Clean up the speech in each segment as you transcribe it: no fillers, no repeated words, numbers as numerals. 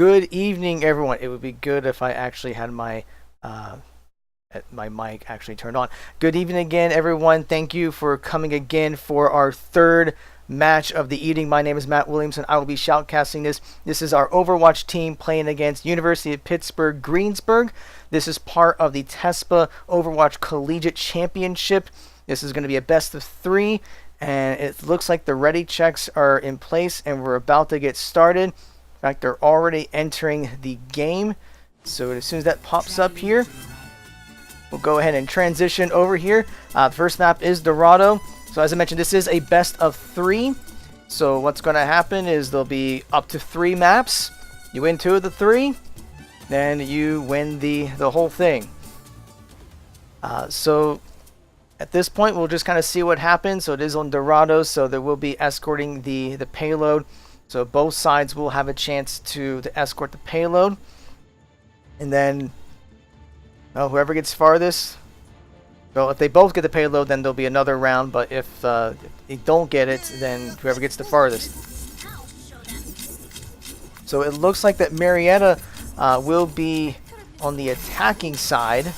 Good evening, everyone. It would be good if I actually had my mic actually turned on. Good evening again, everyone. Thank you for coming again for our third match of the evening. My name is Matt Williamson. I will be shoutcasting this. This is our Overwatch team playing against University of Pittsburgh, Greensburg. This is part of the Tespa Overwatch Collegiate Championship. This is going to be a best of 3, and it looks like the ready checks are in place, and we're about to get started. In fact, they're already entering the game. So as soon as that pops up here, we'll go ahead and transition over here. The first map is Dorado. So as I mentioned, this is a best of 3. So what's going to happen is there'll be up to 3 maps. You win 2 of the 3, then you win the whole thing. So at this point, we'll just kind of see what happens. So it is on Dorado, so there will be escorting the payload. So both sides will have a chance to escort the payload. And then whoever gets farthest, well, if they both get the payload, then there'll be another round. But if they don't get it, then whoever gets the farthest. So it looks like that Marietta will be on the attacking side.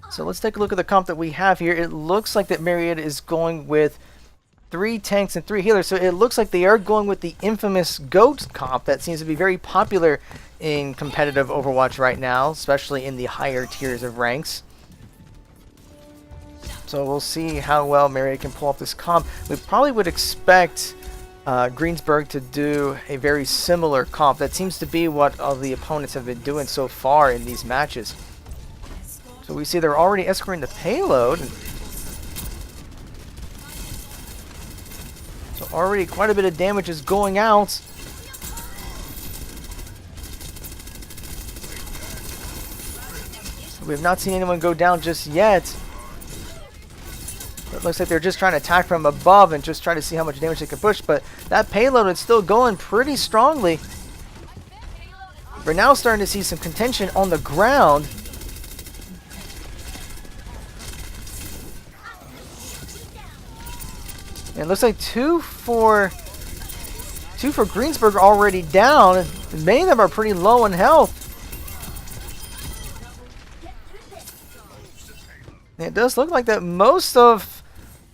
So let's take a look at the comp that we have here. It looks like that Marietta is going with 3 tanks and 3 healers. So it looks like they are going with the infamous GOAT comp that seems to be very popular in competitive Overwatch right now, especially in the higher tiers of ranks. So we'll see how well Marietta can pull off this comp. We probably would expect Greensburg to do a very similar comp. That seems to be what all the opponents have been doing so far in these matches. So we see they're already escorting the payload. So already quite a bit of damage is going out. We have not seen anyone go down just yet. It looks like they're just trying to attack from above and just try to see how much damage they can push. But that payload is still going pretty strongly. We're now starting to see some contention on the ground. And it looks like 2 for Greensburg are already down. Many of them are pretty low in health. And it does look like that most of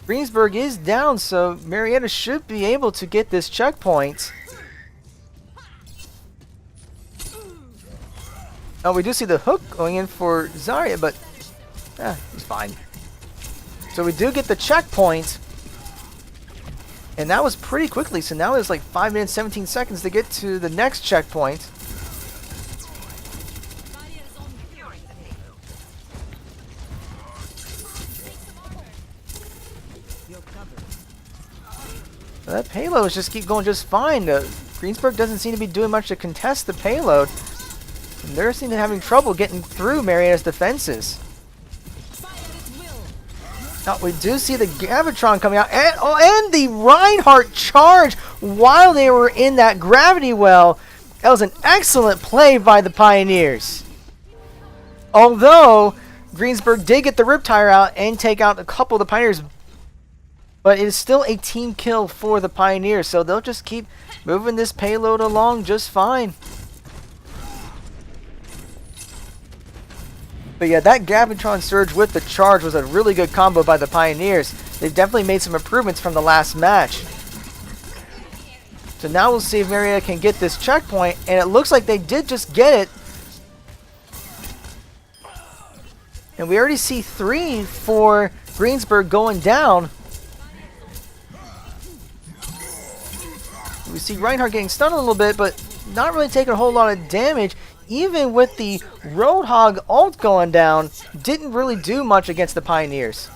Greensburg is down, so Marietta should be able to get this checkpoint. Oh, we do see the hook going in for Zarya, but it's fine. So we do get the checkpoint. And that was pretty quickly, so now it's like 5 minutes, 17 seconds to get to the next checkpoint. So that payload just keep going just fine. Greensburg doesn't seem to be doing much to contest the payload. And they're seem to be having trouble getting through Marietta's defenses. Now we do see the Gravitron coming out, and the Reinhardt charge while they were in that gravity well. That was an excellent play by the Pioneers. Although Greensburg did get the Riptire out and take out a couple of the Pioneers, but it is still a team kill for the Pioneers, so they'll just keep moving this payload along just fine. But yeah, that Gravitron Surge with the charge was a really good combo by the Pioneers. They've definitely made some improvements from the last match. So now we'll see if Marietta can get this checkpoint, and it looks like they did just get it. And we already see 3 for Greensburg going down. We see Reinhardt getting stunned a little bit, but not really taking a whole lot of damage. Even with the Roadhog ult going down, didn't really do much against the Pioneers.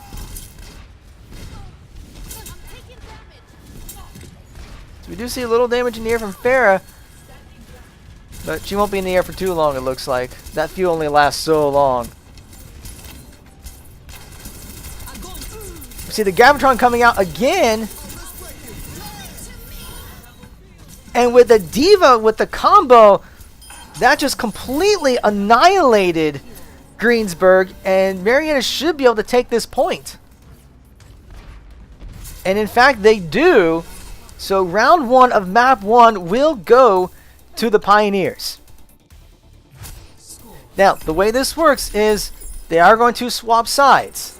So we do see a little damage in the air from Farah, but she won't be in the air for too long, it looks like. That fuel only lasts so long. We see the Gravitron coming out again. And with the Diva, with the combo, that just completely annihilated Greensburg, and Marietta should be able to take this point. And in fact, they do. So round 1 of map 1 will go to the Pioneers. Now, the way this works is they are going to swap sides.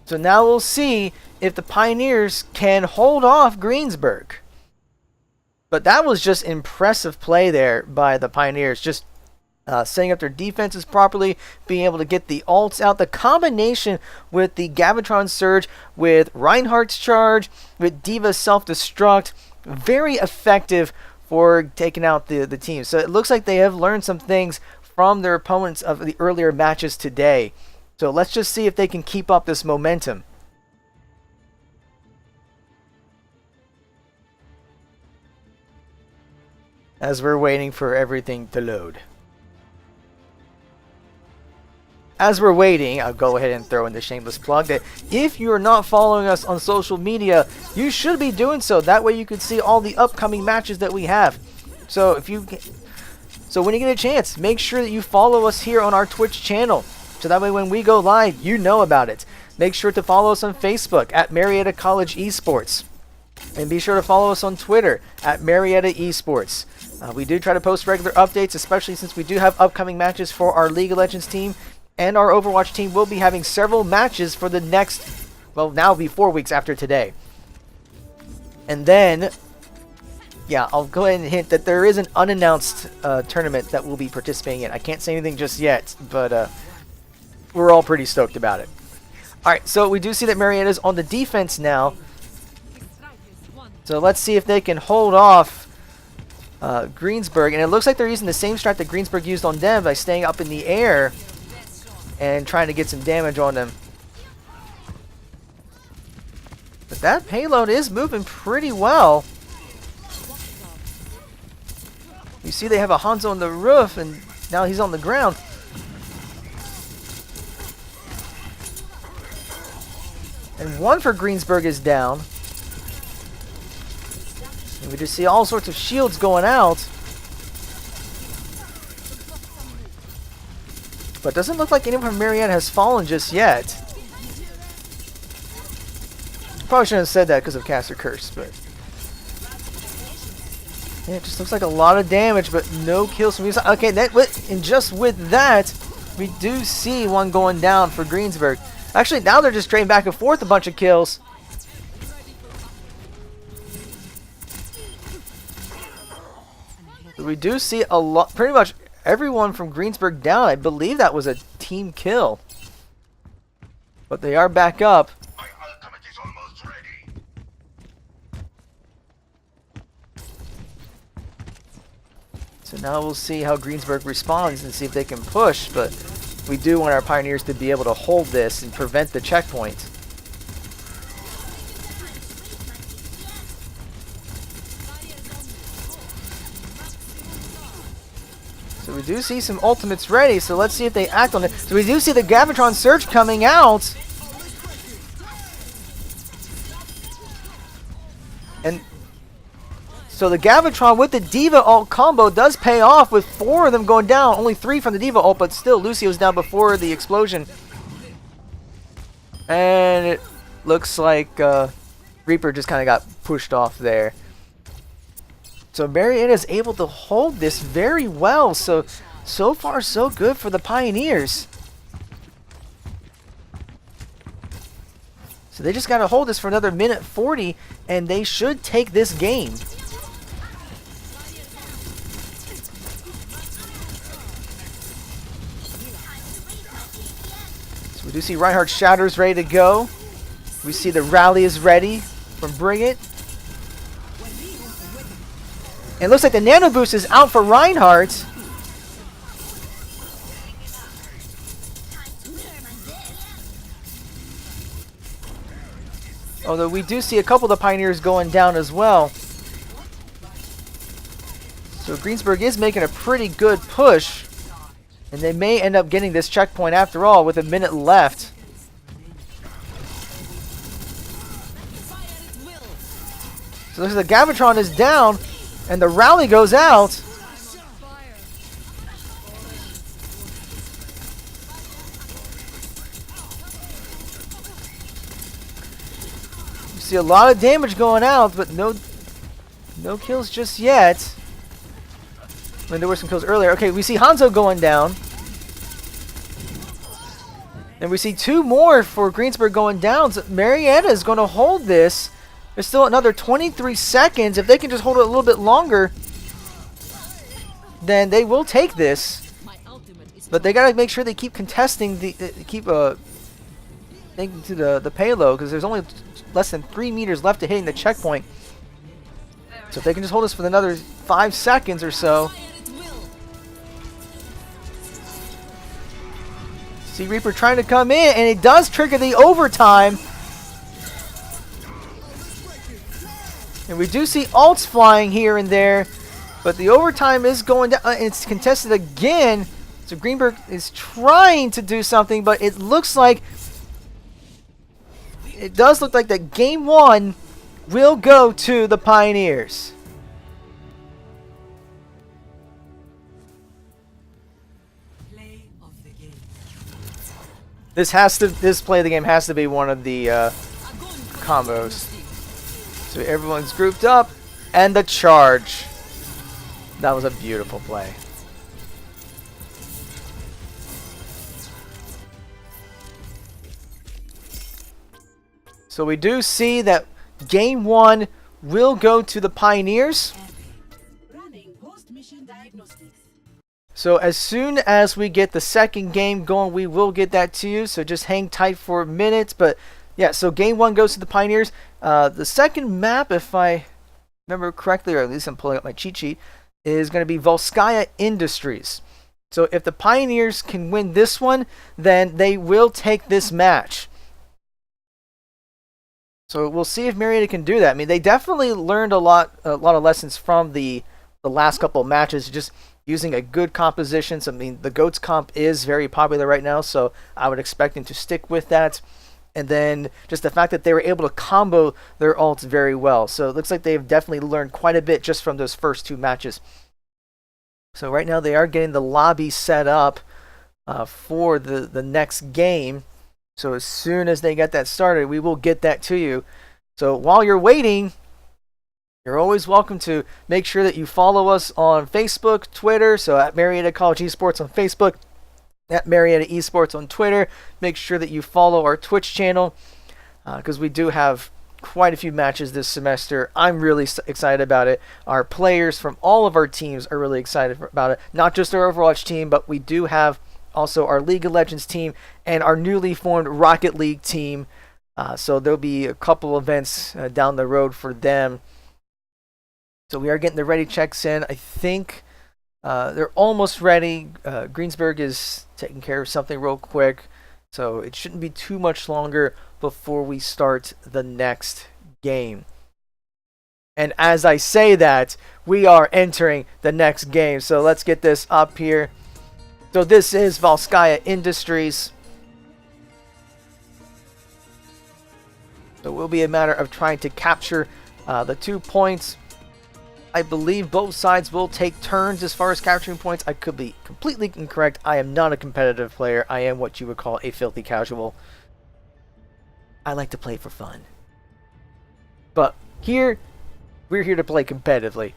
So now we'll see if the Pioneers can hold off Greensburg. But that was just impressive play there by the Pioneers. Just setting up their defenses properly, being able to get the ults out. The combination with the Gavatron Surge, with Reinhardt's Charge, with Diva's Self-Destruct, very effective for taking out the team. So it looks like they have learned some things from their opponents of the earlier matches today. So let's just see if they can keep up this momentum. As we're waiting for everything to load. As we're waiting, I'll go ahead and throw in the shameless plug that if you're not following us on social media, you should be doing so. That way you can see all the upcoming matches that we have. So when you get a chance, make sure that you follow us here on our Twitch channel. So that way when we go live, you know about it. Make sure to follow us on Facebook at Marietta College Esports. And be sure to follow us on Twitter at Marietta Esports. We do try to post regular updates, especially since we do have upcoming matches for our League of Legends team. And our Overwatch team will be having several matches for the next, well, now it'll be 4 weeks after today. And then, yeah, I'll go ahead and hint that there is an unannounced tournament that we'll be participating in. I can't say anything just yet, but we're all pretty stoked about it. Alright, so we do see that Marietta's on the defense now. So let's see if they can hold off Greensburg. And it looks like they're using the same strat that Greensburg used on them by staying up in the air and trying to get some damage on them. But that payload is moving pretty well. You see they have a Hanzo on the roof, and now he's on the ground. And one for Greensburg is down. And we just see all sorts of shields going out. But doesn't look like anyone from Marietta has fallen just yet. Probably shouldn't have said that because of Caster Curse, but yeah, it just looks like a lot of damage, but no kills from inside. Okay, and just with that, we do see one going down for Greensburg. Actually, now they're just trading back and forth a bunch of kills. But we do see a lot, pretty much everyone from Greensburg down. I believe that was a team kill. But they are back up. My ultimate is almost ready. So now we'll see how Greensburg responds and see if they can push. But we do want our Pioneers to be able to hold this and prevent the checkpoint. So we do see some ultimates ready, so let's see if they act on it. So we do see the Gavatron Surge coming out. And so the Gavatron with the Diva ult combo does pay off with 4 of them going down. Only 3 from the Diva ult, but still Lucio's down before the explosion. And it looks like Reaper just kind of got pushed off there. So Marietta is able to hold this very well. So far so good for the Pioneers. So they just got to hold this for another minute 40 and they should take this game. So we do see Reinhardt's Shatters ready to go. We see the rally is ready from Bring It. And it looks like the Nano Boost is out for Reinhardt. Although we do see a couple of the Pioneers going down as well. So Greensburg is making a pretty good push. And they may end up getting this checkpoint after all with a minute left. So the Gavatron is down. And the rally goes out. See a lot of damage going out, but no kills just yet. I mean, there were some kills earlier. Okay, we see Hanzo going down. And we see 2 more for Greensburg going down. So Marietta is going to hold this. There's still another 23 seconds. If they can just hold it a little bit longer, then they will take this. But they got to make sure they keep contesting, keep thinking to the payload, because there's only less than 3 meters left to hitting the checkpoint. So if they can just hold us for another 5 seconds or so. See Reaper trying to come in, and it does trigger the overtime. And we do see ults flying here and there, but the overtime is going down. It's contested again. So Greenberg is trying to do something, but it looks like that game 1 will go to the Pioneers. This play of the game has to be one of the combos. So everyone's grouped up, and the charge. That was a beautiful play. So we do see that game 1 will go to the Pioneers. So as soon as we get the second game going, we will get that to you. So just hang tight for a minute. But yeah, so game 1 goes to the Pioneers. The second map, if I remember correctly, or at least I'm pulling up my cheat sheet, is going to be Volskaya Industries. So if the Pioneers can win this one, then they will take this match. So we'll see if Marietta can do that. I mean, they definitely learned a lot of lessons from the last couple of matches, just using a good composition. So, I mean, the GOATS comp is very popular right now, so I would expect them to stick with that. And then just the fact that they were able to combo their ults very well. So it looks like they've definitely learned quite a bit just from those first 2 matches. So right now they are getting the lobby set up for the next game. So as soon as they get that started, we will get that to you. So while you're waiting, you're always welcome to make sure that you follow us on Facebook, Twitter. So at Marietta College Esports on Facebook, at Marietta Esports on Twitter. Make sure that you follow our Twitch channel, because we do have quite a few matches this semester. I'm really excited about it. Our players from all of our teams are really excited about it. Not just our Overwatch team, but we do have also our League of Legends team and our newly formed Rocket League team. So there'll be a couple events down the road for them. So we are getting the ready checks in. I think they're almost ready. Greensburg is taking care of something real quick. So it shouldn't be too much longer before we start the next game. And as I say that, we are entering the next game. So let's get this up here. So this is Volskaya Industries. So it will be a matter of trying to capture the 2 points. I believe both sides will take turns as far as capturing points. I could be completely incorrect. I am not a competitive player. I am what you would call a filthy casual. I like to play for fun. But here, we're here to play competitively.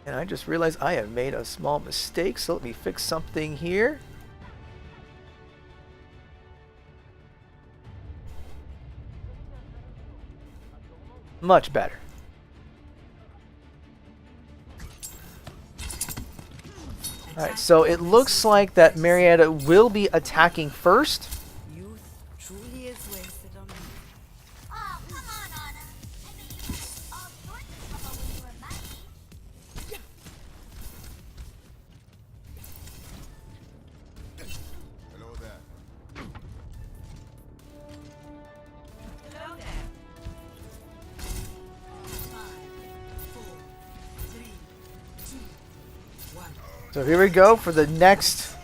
And I just realized I have made a small mistake, so let me fix something here. Much better. Alright, so it looks like that Marietta will be attacking first. Youth truly is wasted on me. Oh, come on, Anna. I mean, all sorts of trouble when you were money. Hello there. Hello there. 5, 4, 3, 2, 1. So here we go for the next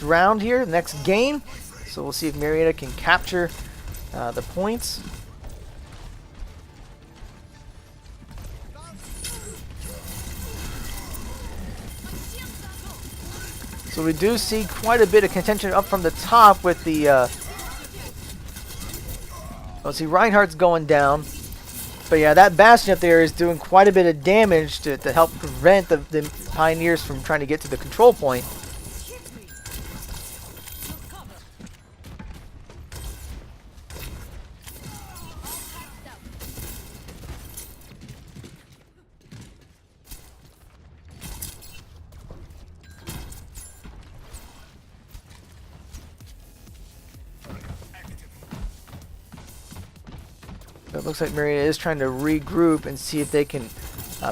round here, next game. So we'll see if Marietta can capture the points. So we do see quite a bit of contention up from the top with the... let's see, Reinhardt's going down. But yeah, that Bastion up there is doing quite a bit of damage to help prevent the Pioneers from trying to get to the control point. It looks like Marietta is trying to regroup and see if they can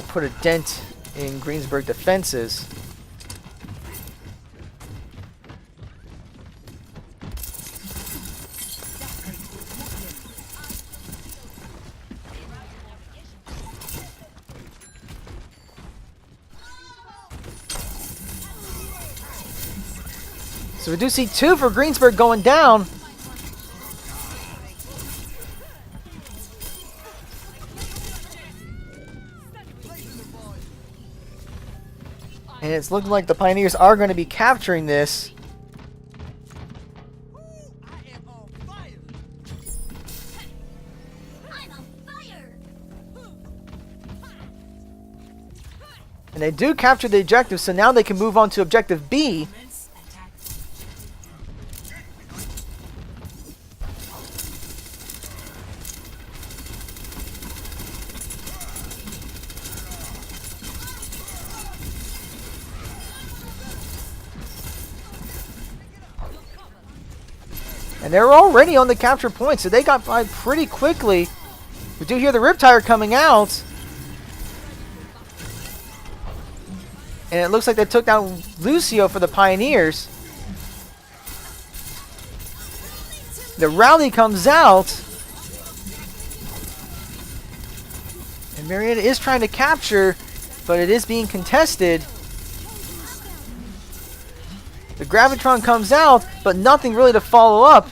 put a dent in Greensburg defenses. So we do see 2 for Greensburg going down. And it's looking like the Pioneers are going to be capturing this. I'm on fire! And they do capture the objective, so now they can move on to objective B. Immense attack. And they're already on the capture point, so they got by pretty quickly. We do hear the Riptire coming out. And it looks like they took down Lucio for the Pioneers. The rally comes out. And Marietta is trying to capture, but it is being contested. The Gravitron comes out, but nothing really to follow up.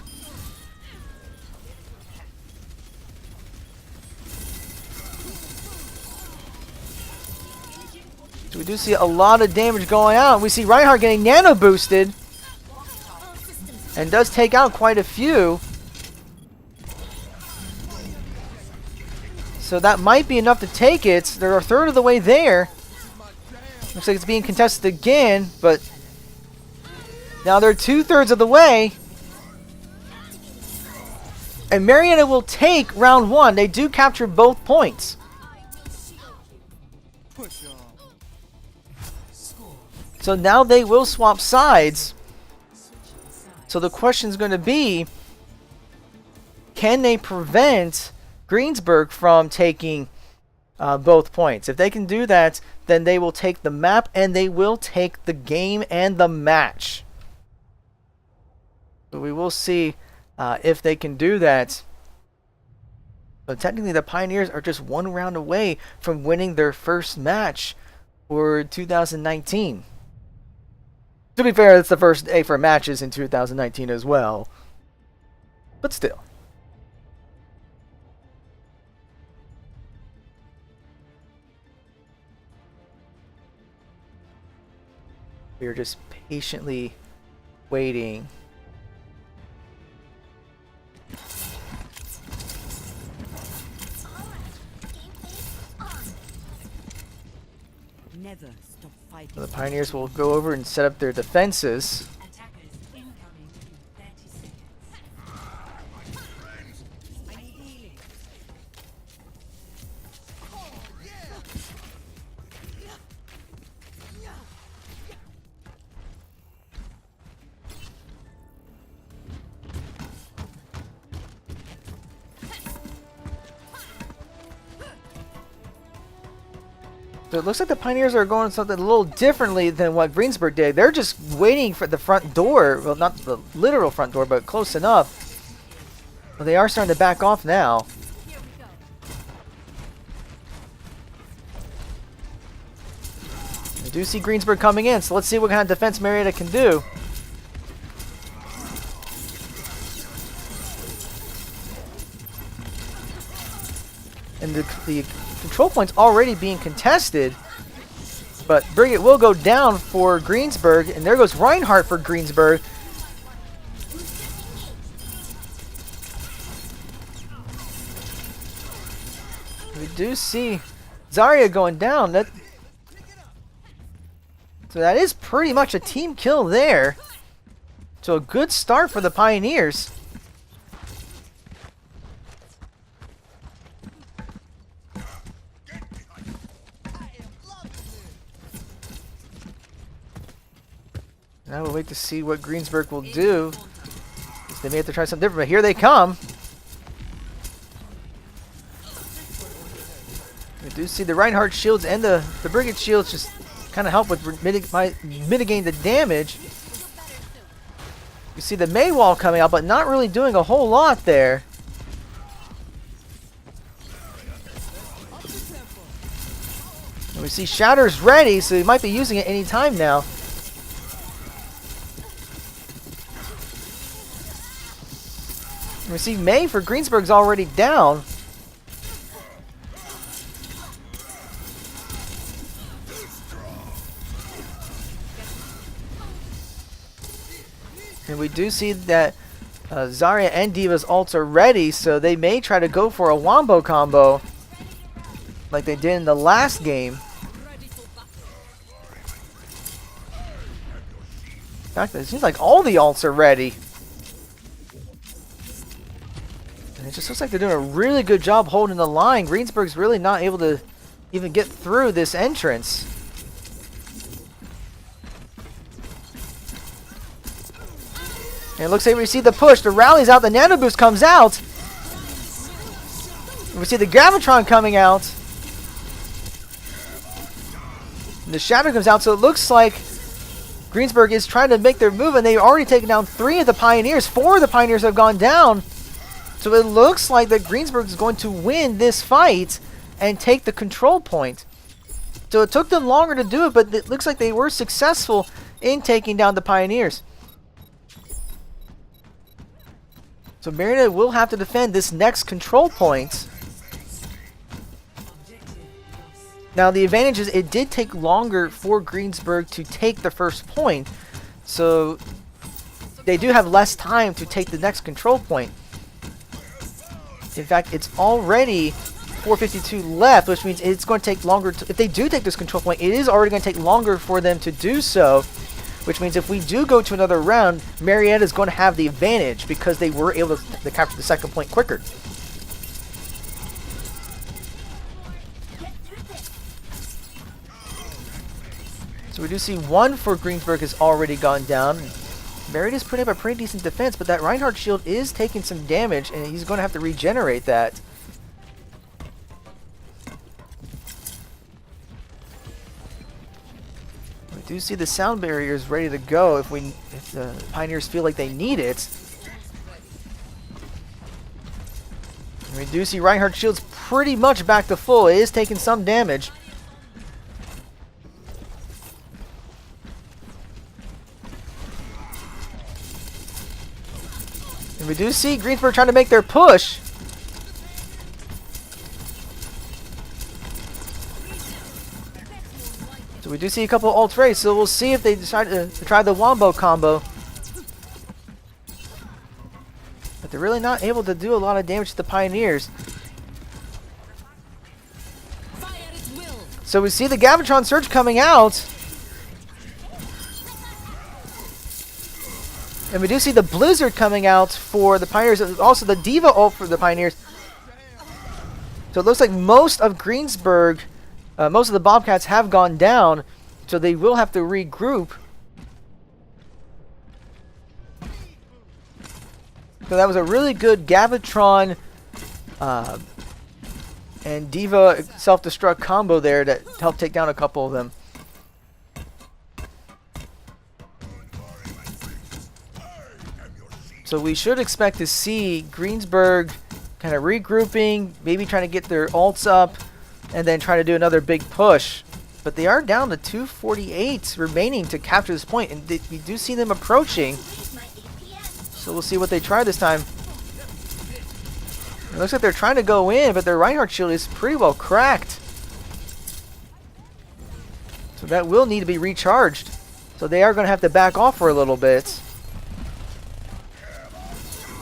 So we do see a lot of damage going out. We see Reinhardt getting nano boosted. And does take out quite a few. So that might be enough to take it. They're a third of the way there. Looks like it's being contested again, but now they're 2/3 of the way. And Marietta will take round 1. They do capture both points. So now they will swap sides. So the question is going to be, can they prevent Greensburg from taking both points? If they can do that, then they will take the map and they will take the game and the match. So we will see if they can do that. But technically the Pioneers are just 1 round away from winning their first match for 2019. To be fair, it's the first day for matches in 2019 as well. But still. We are just patiently waiting. Never stop fighting. The Pioneers will go over and set up their defenses. Attackers incoming in 30 seconds. I need healing. So it looks like the Pioneers are going something a little differently than what Greensburg did. They're just waiting for the front door. Well, not the literal front door, but close enough. Well, they are starting to back off now. Here we go. I do see Greensburg coming in, so let's see what kind of defense Marietta can do. And the control point's already being contested. But Brigit will go down for Greensburg, and there goes Reinhardt for Greensburg. We do see Zarya going down. So that is pretty much a team kill there. So a good start for the Pioneers. Now we'll wait to see what Greensburg will do. They may have to try something different, but here they come. We do see the Reinhardt shields and the Brigade shields just kind of help with mitigating the damage. You see the Mei wall coming out, but not really doing a whole lot there. And we see Shatter's ready, so he might be using it any time now. And we see Mei for Greensburg's already down. And we do see that Zarya and Diva's ults are ready, so they may try to go for a wombo combo like they did in the last game. In fact, it seems like all the ults are ready. And it just looks like they're doing a really good job holding the line. Greensburg's really not able to even get through this entrance. And it looks like we see the push. The rally's out. The nano boost comes out. And we see the Gravitron coming out. And the Shadow comes out. So it looks like Greensburg is trying to make their move. And they've already taken down 3 of the Pioneers. 4 of the Pioneers have gone down. So it looks like that Greensburg is going to win this fight and take the control point. So it took them longer to do it. But it looks like they were successful in taking down the Pioneers. So Marietta will have to defend this next control point. Now the advantage is it did take longer for Greensburg to take the first point. So they do have less time to take the next control point. In fact, it's already 4:52 left, which means it's going to take longer. If they do take this control point, it is already going to take longer for them to do so. Which means if we do go to another round, Marietta is going to have the advantage because they were able to capture the second point quicker. So we do see 1 for Greensburg has already gone down. Marietta's putting up a pretty decent defense, but that Reinhardt shield is taking some damage, and he's going to have to regenerate that. We do see the sound barriers ready to go if the Pioneers feel like they need it. And we do see Reinhardt shields pretty much back to full. It is taking some damage. And we do see Greensburg trying to make their push. So we do see a couple of ults raised, so we'll see if they decide to try the wombo combo. But they're really not able to do a lot of damage to the Pioneers. So we see the Gravitron Surge coming out. And we do see the Blizzard coming out for the Pioneers. Also the Diva ult for the Pioneers. So it looks like most of Greensburg, most of the Bobcats have gone down. So they will have to regroup. So that was a really good Gravitron and Diva self-destruct combo there that helped take down a couple of them. So we should expect to see Greensburg kind of regrouping, maybe trying to get their ults up, and then try to do another big push. But they are down to 248 remaining to capture this point, and we do see them approaching. So we'll see what they try this time. It looks like they're trying to go in, but their Reinhardt shield is pretty well cracked. So So that will need to be recharged. So they are going to have to back off for a little bit.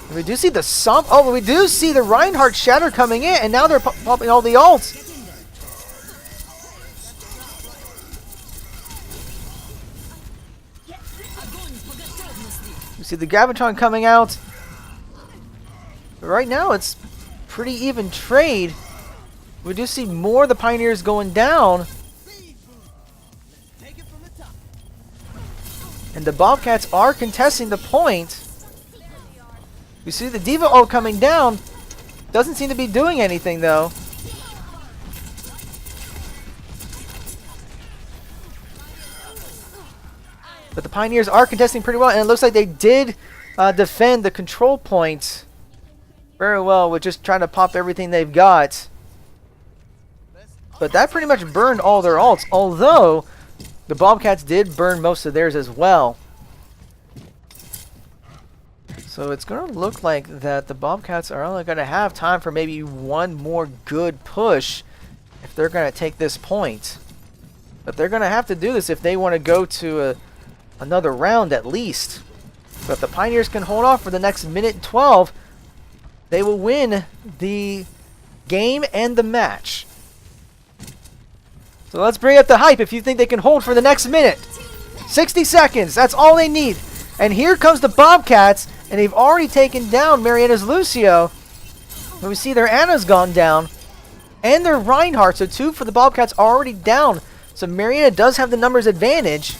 And we do see the we do see the Reinhardt Shatter coming in, and now they're popping all the ults. You see the Gravitron coming out. But right now it's pretty even trade. We do see more of the Pioneers going down. And the Bobcats are contesting the point. You see the Diva ult coming down. Doesn't seem to be doing anything though. But the Pioneers are contesting pretty well, and it looks like they did defend the control point very well with just trying to pop everything they've got. But that pretty much burned all their ults, although the Bobcats did burn most of theirs as well. So it's going to look like that the Bobcats are only going to have time for maybe one more good push if they're going to take this point. But they're going to have to do this if they want to go to another round at least. But if the Pioneers can hold off for the next minute 12, they will win the game and the match. So let's bring up the hype if you think they can hold for the next minute. 60 seconds, that's all they need. And here comes the Bobcats, and they've already taken down Marietta's Lucio. And we see their Anna's gone down, and their Reinhardt, so 2 for the Bobcats already down. So Marietta does have the numbers advantage.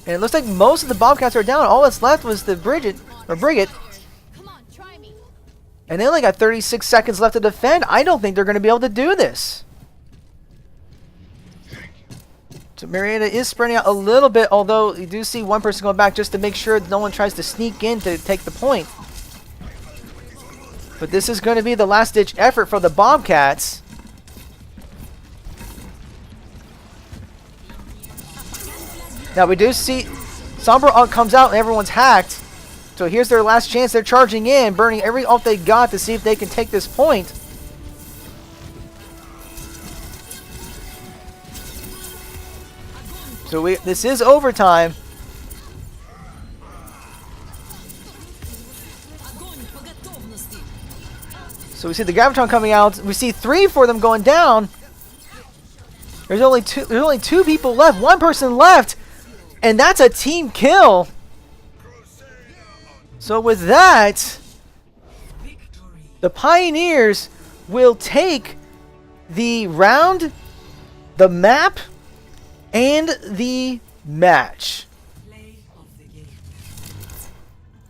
And it looks like most of the Bobcats are down. All that's left was the Brigit. Come on, try me. And they only got 36 seconds left to defend. I don't think they're going to be able to do this. So Marietta is spreading out a little bit, although you do see one person going back just to make sure no one tries to sneak in to take the point. But this is going to be the last-ditch effort for the Bobcats. Now we do see Sombra ult comes out and everyone's hacked. So here's their last chance. They're charging in, burning every ult they got to see if they can take this point. So this is overtime. So we see the Gravitron coming out. We see 3 for them going down. There's only two people left. One person left. And that's a team kill. So with that, the Pioneers will take the round, the map, and the match.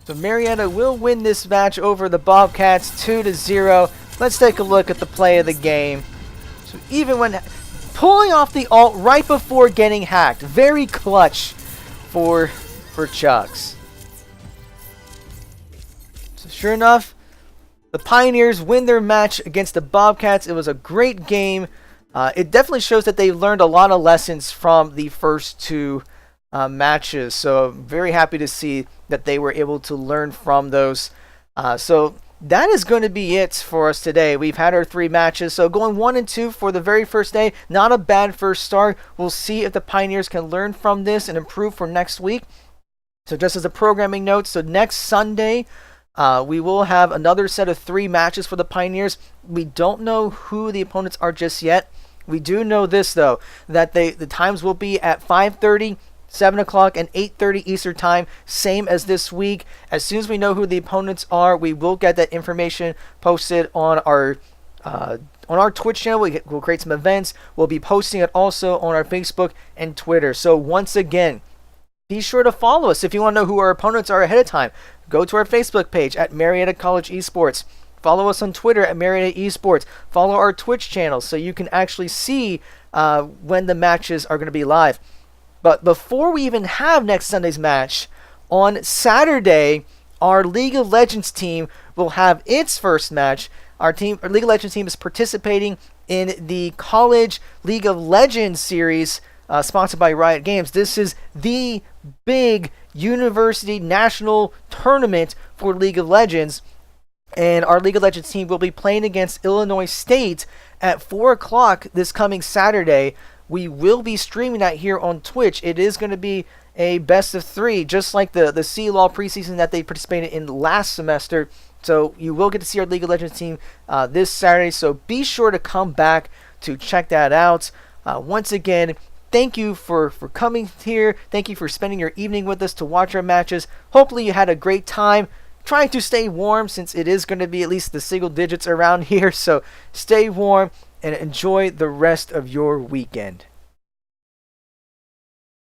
So Marietta will win this match over the Bobcats 2-0. Let's take a look at the play of the game. So even when pulling off the ult right before getting hacked, very clutch for Chucks. So sure enough, the Pioneers win their match against the Bobcats. It was a great game. It definitely shows that they learned a lot of lessons from the first 2 matches. So very happy to see that they were able to learn from those. So that is going to be it for us today. We've had our 3 matches. So going 1 and 2 for the very first day. Not a bad first start. We'll see if the Pioneers can learn from this and improve for next week. So just as a programming note, so next Sunday, we will have another set of 3 matches for the Pioneers. We don't know who the opponents are just yet. We do know this, though, that the times will be at 5:30, 7 o'clock, and 8:30 Eastern Time, same as this week. As soon as we know who the opponents are, we will get that information posted on our Twitch channel. We'll create some events. We'll be posting it also on our Facebook and Twitter. So once again, be sure to follow us if you want to know who our opponents are ahead of time. Go to our Facebook page at Marietta College Esports. Follow us on Twitter at Marietta Esports. Follow our Twitch channel so you can actually see when the matches are going to be live. But before we even have next Sunday's match, on Saturday, our League of Legends team will have its first match. Our League of Legends team is participating in the College League of Legends series sponsored by Riot Games. This is the big university national tournament for League of Legends. And our League of Legends team will be playing against Illinois State at 4 o'clock this coming Saturday. We will be streaming that here on Twitch. It is going to be a best of 3, just like the C-Law preseason that they participated in last semester. So you will get to see our League of Legends team this Saturday. So be sure to come back to check that out. Once again, thank you for coming here. Thank you for spending your evening with us to watch our matches. Hopefully you had a great time. Trying to stay warm since it is going to be at least the single digits around here. So stay warm and enjoy the rest of your weekend.